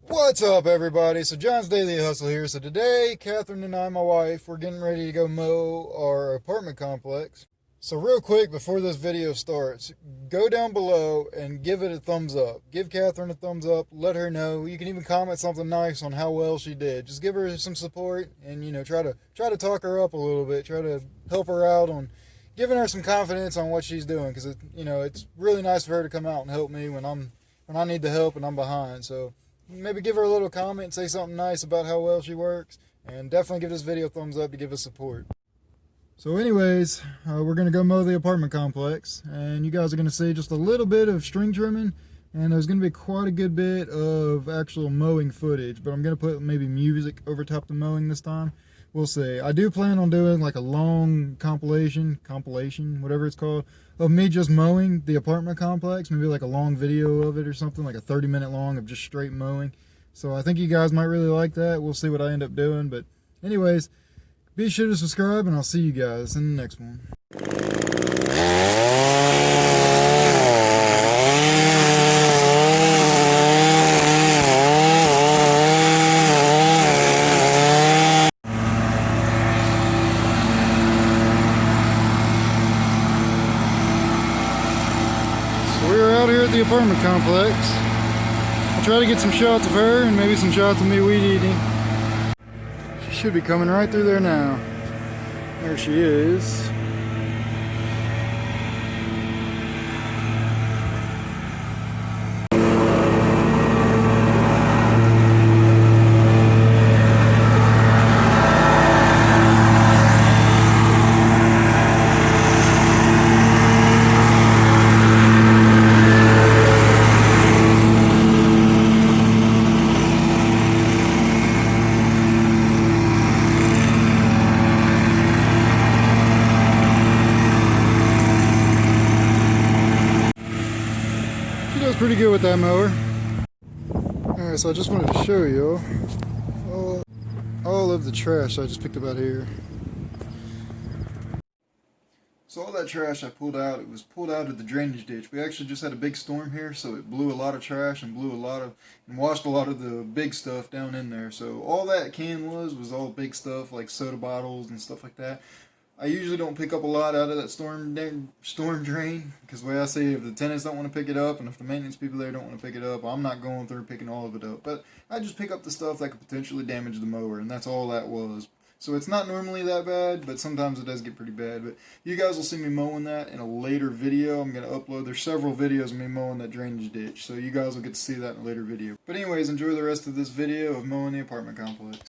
What's up, everybody? So John's Daily Hustle here. So today, Catherine and I, my wife, we're getting ready to go mow our apartment complex. So real quick, before this video starts, go down below and give it a thumbs up. Give Catherine a thumbs up. Let her know. You can even comment something nice on how well she did. Just give her some support and, try to talk her up a little bit. Try to help her out on giving her some confidence on what she's doing, because it's really nice for her to come out and help me when I need the help and I'm behind. So maybe give her a little comment, say something nice about how well she works, and definitely give this video a thumbs up to give us support. So anyways, we're going to go mow the apartment complex, and you guys are going to see just a little bit of string trimming, and there's going to be quite a good bit of actual mowing footage, but I'm going to put maybe music over top the mowing this time. We'll see. I do plan on doing like a long compilation, whatever it's called, of me just mowing the apartment complex, maybe like a long video of it or something, like a 30-minute long of just straight mowing. So I think you guys might really like that. We'll see what I end up doing, but anyways, be sure to subscribe, and I'll see you guys in the next one. We're out here at the apartment complex. I'll try to get some shots of her and maybe some shots of me weed eating. She should be coming right through there now. There she is. She does pretty good with that mower. Alright, so I just wanted to show you all of the trash I just picked up out here. So all that trash I pulled out, it was pulled out of the drainage ditch. We actually just had a big storm here, so it blew a lot of trash and washed a lot of the big stuff down in there. So all that can was all big stuff like soda bottles and stuff like that. I usually don't pick up a lot out of that storm drain, because the way I see it, if the tenants don't want to pick it up and if the maintenance people there don't want to pick it up, I'm not going through picking all of it up. But I just pick up the stuff that could potentially damage the mower, and that's all that was. So it's not normally that bad, but sometimes it does get pretty bad. But you guys will see me mowing that in a later video. I'm going to upload, there's several videos of me mowing that drainage ditch, so you guys will get to see that in a later video. But anyways, enjoy the rest of this video of mowing the apartment complex.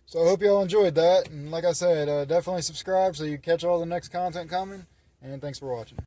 So I hope y'all enjoyed that. And like I said, definitely subscribe so you catch all the next content coming. And thanks for watching.